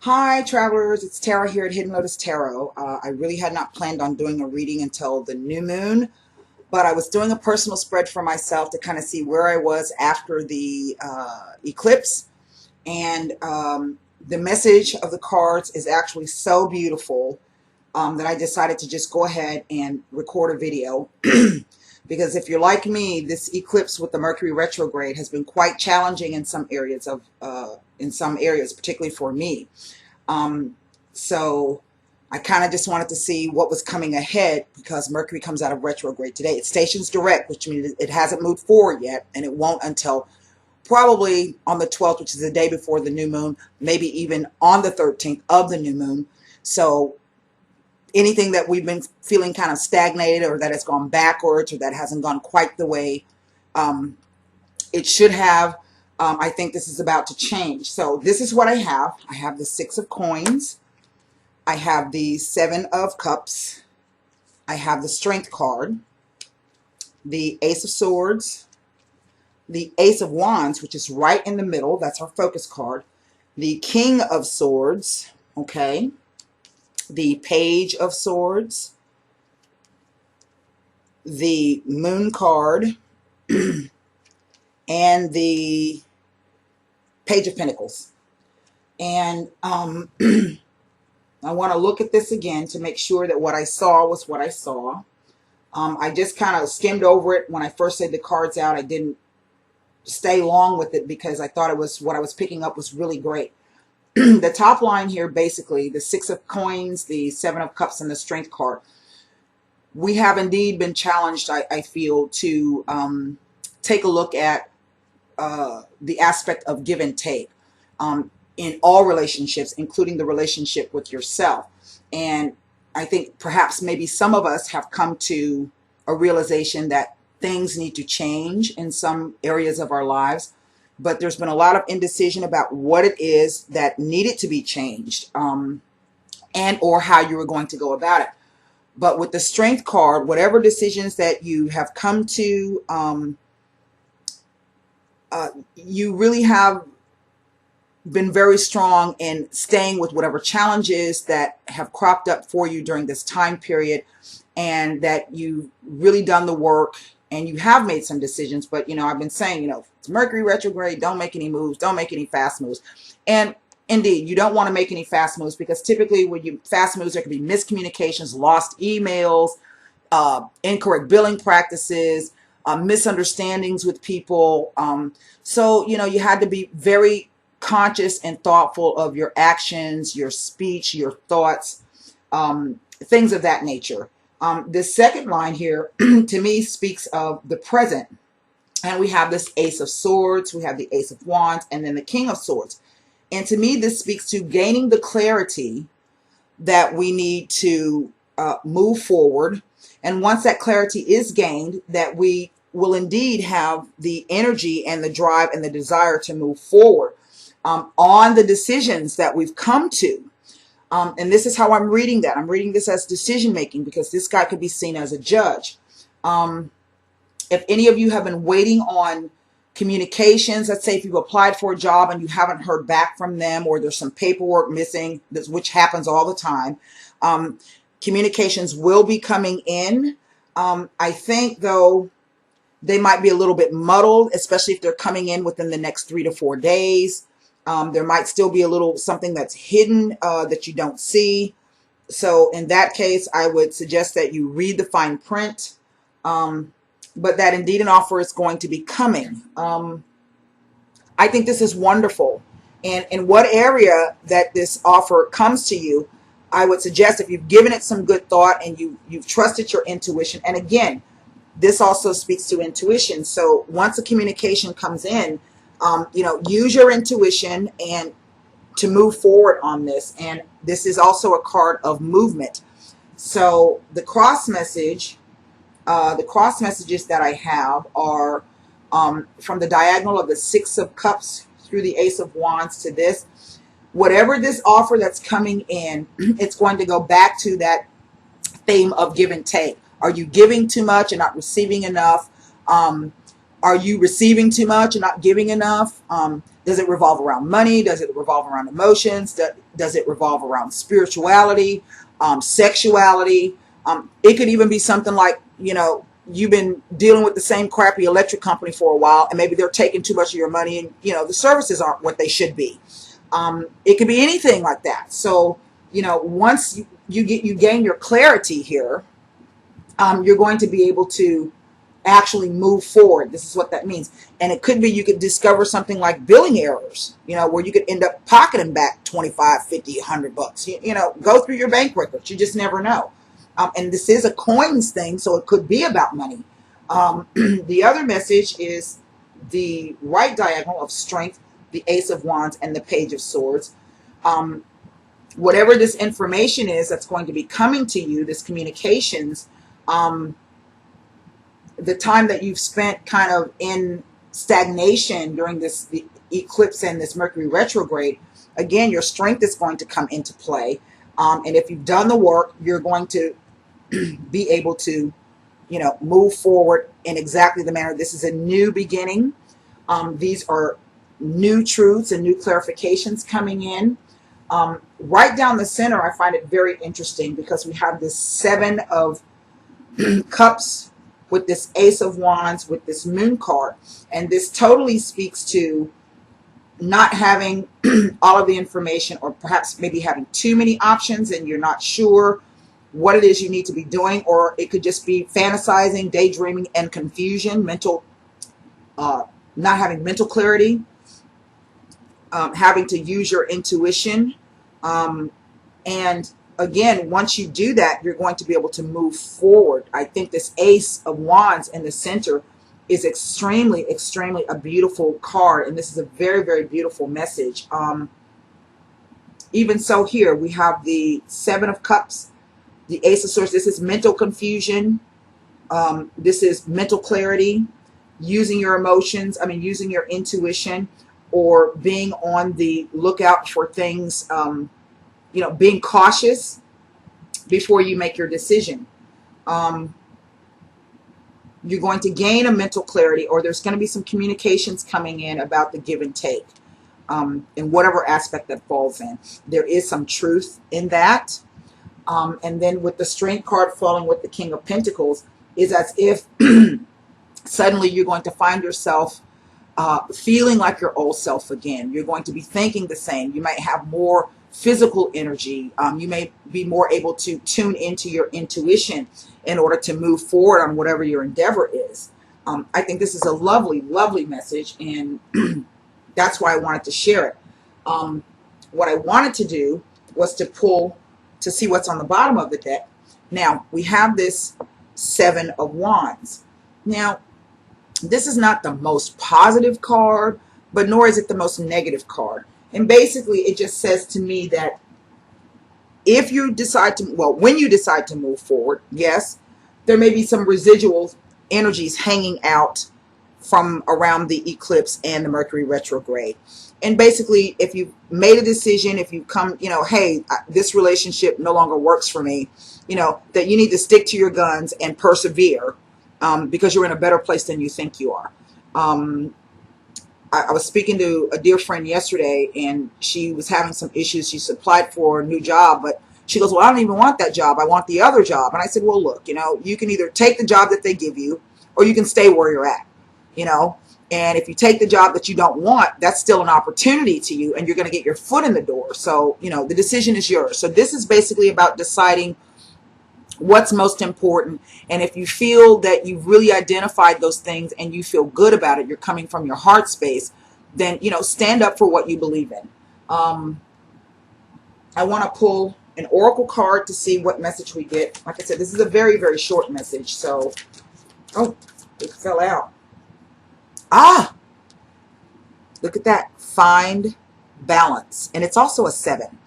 Hi, travelers. It's Tara here at Hidden Lotus Tarot. I really had not planned on doing a reading until the new moon, but I was doing a personal spread for myself to kind of see where I was after the eclipse. And the message of the cards is actually so beautiful that I decided to just go ahead and record a video. Because if you're like me, this eclipse with the Mercury retrograde has been quite challenging in some areas particularly for me. Um, so I kind of just wanted to see what was coming ahead because Mercury comes out of retrograde today. It stations direct, which means it hasn't moved forward yet, and it won't until probably on the 12th, which is the day before the new moon, maybe even on the 13th of the new moon. So anything that we've been feeling kind of stagnated or that has gone backwards or that hasn't gone quite the way um, it should have, I think this is about to change. So this is what I have. I have the Six of Coins. I have the Seven of Cups. I have the Strength card, the Ace of Swords, the Ace of Wands, which is right in the middle. That's our focus card. The King of Swords, okay. The Page of Swords, the Moon card, and the Page of Pentacles. And I want to look at this again to make sure that what I saw was what I saw. I just kind of skimmed over it when I first said the cards out. I didn't stay long with it because I thought it was what I was picking up was really great. The top line here, basically, the Six of Coins, the Seven of Cups, and the Strength card. We have indeed been challenged, I feel, to take a look at the aspect of give and take. In all relationships, including the relationship with yourself. And I think perhaps maybe some of us have come to a realization that things need to change in some areas of our lives, but there's been a lot of indecision about what it is that needed to be changed, and or how you were going to go about it. But with the Strength card, whatever decisions that you have come to, you really have been very strong in staying with whatever challenges that have cropped up for you during this time period, and that you've really done the work and you have made some decisions. But I've been saying, it's Mercury retrograde, don't make any moves, don't make any fast moves. And indeed, you don't want to make any fast moves, because typically when you fast moves, there could be miscommunications, lost emails, incorrect billing practices, misunderstandings with people. So you had to be very conscious and thoughtful of your actions, your speech, your thoughts, things of that nature. The second line here to me speaks of the present. And we have this Ace of Swords, we have the Ace of Wands, and then the King of Swords. And to me, this speaks to gaining the clarity that we need to move forward. And once that clarity is gained, that we will indeed have the energy and the drive and the desire to move forward on the decisions that we've come to. And this is how I'm reading that. I'm reading this as decision making, because this guy could be seen as a judge. If any of you have been waiting on communications, let's say if you've applied for a job and you haven't heard back from them, or there's some paperwork missing, which happens all the time, communications will be coming in. I think, though, they might be a little bit muddled, especially if they're coming in within the next 3 to 4 days. There might still be a little something that's hidden that you don't see. So in that case, I would suggest that you read the fine print, but that indeed an offer is going to be coming. I think this is wonderful. And in what area that this offer comes to you, I would suggest, if you've given it some good thought and you've trusted your intuition, and again, this also speaks to intuition. So once a communication comes in, use your intuition and to move forward on this. And this is also a card of movement. So the cross messages that I have are from the diagonal of the Six of Cups through the Ace of Wands to this. Whatever this offer that's coming in, it's going to go back to that theme of give and take. Are you giving too much and not receiving enough? Are you receiving too much and not giving enough? Does it revolve around money? Does it revolve around emotions? Does it revolve around spirituality, sexuality? It could even be something like, you've been dealing with the same crappy electric company for a while, and maybe they're taking too much of your money, and the services aren't what they should be. It could be anything like that. So once you gain your clarity here, you're going to be able to actually move forward. This is what that means. And it could be you could discover something like billing errors, where you could end up pocketing back 25, 50, 100 bucks. Go through your bank records. You just never know. And this is a coins thing, so it could be about money. The other message is the right diagonal of strength, the Ace of Wands, and the Page of Swords. Whatever this information is that's going to be coming to you, this communications, the time that you've spent kind of in stagnation during the eclipse and this Mercury retrograde, again, your strength is going to come into play. And if you've done the work, you're going to be able to, move forward in exactly the manner. This is a new beginning. These are new truths and new clarifications coming in. Right down the center, I find it very interesting because we have this 7 of Cups with this Ace of Wands with this Moon card. And this totally speaks to not having all of the information, or perhaps maybe having too many options and you're not sure what it is you need to be doing, or it could just be fantasizing, daydreaming, and confusion, not having mental clarity, having to use your intuition. And again, once you do that, you're going to be able to move forward. I think this Ace of Wands in the center is extremely, extremely a beautiful card. And this is a very, very beautiful message. Even so here, we have the 7 of Cups, the Ace of Swords. This is mental confusion. This is mental clarity, using your emotions, using your intuition, or being on the lookout for things, being cautious before you make your decision. You're going to gain a mental clarity, or there's going to be some communications coming in about the give and take, in whatever aspect that falls in. There is some truth in that. And then with the Strength card falling with the King of Pentacles, is as if suddenly you're going to find yourself feeling like your old self again. You're going to be thinking the same. You might have more physical energy. You may be more able to tune into your intuition in order to move forward on whatever your endeavor is. I think this is a lovely, lovely message, and that's why I wanted to share it. What I wanted to do was to pull to see what's on the bottom of the deck. Now, we have this 7 of Wands. Now, this is not the most positive card, but nor is it the most negative card. And basically, it just says to me that if you decide to, when you decide to move forward, yes, there may be some residual energies hanging out from around the eclipse and the Mercury retrograde. And basically, if you've made a decision, if you come, hey, this relationship no longer works for me, that you need to stick to your guns and persevere, because you're in a better place than you think you are. I was speaking to a dear friend yesterday, and she was having some issues. She's applied for a new job, but she goes, well, I don't even want that job. I want the other job. And I said, well, look, you can either take the job that they give you, or you can stay where you're at, And if you take the job that you don't want, that's still an opportunity to you, and you're going to get your foot in the door. So, the decision is yours. So this is basically about deciding what's most important. And if you feel that you've really identified those things and you feel good about it, you're coming from your heart space, then, stand up for what you believe in. I want to pull an oracle card to see what message we get. Like I said, this is a very, very short message. So, oh, it fell out. Ah, look at that. Find balance. And it's also a 7.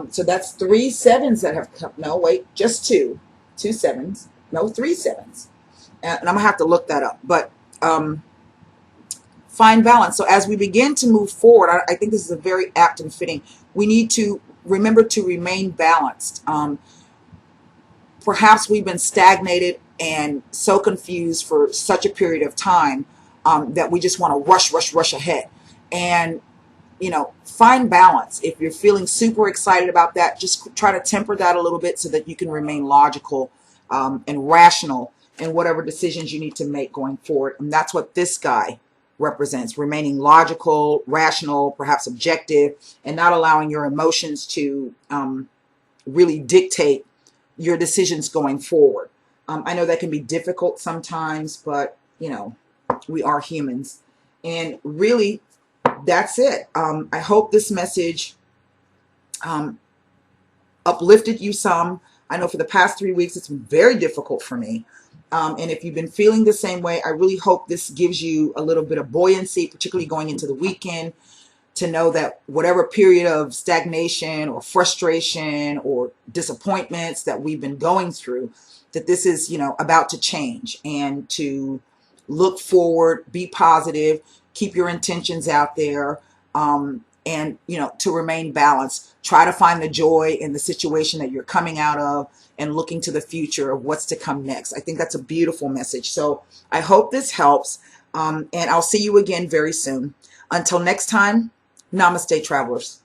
So that's 3 7s that have come. No, wait, just 2 7s. No, 3 7s. And I'm going to have to look that up. But find balance. So as we begin to move forward, I think this is a very apt and fitting. We need to remember to remain balanced. Perhaps we've been stagnated and so confused for such a period of time. that we just want to rush ahead. And find balance. If you're feeling super excited about that, just try to temper that a little bit so that you can remain logical and rational in whatever decisions you need to make going forward. And that's what this guy represents: remaining logical, rational, perhaps objective, and not allowing your emotions to really dictate your decisions going forward. I know that can be difficult sometimes, but we are humans. And really, that's it. I hope this message uplifted you some. I know for the past 3 weeks it's been very difficult for me. And if you've been feeling the same way, I really hope this gives you a little bit of buoyancy, particularly going into the weekend, to know that whatever period of stagnation or frustration or disappointments that we've been going through, that this is, about to change, and to look forward, be positive, keep your intentions out there, and, to remain balanced. Try to find the joy in the situation that you're coming out of and looking to the future of what's to come next. I think that's a beautiful message. So I hope this helps, and I'll see you again very soon. Until next time, Namaste, travelers.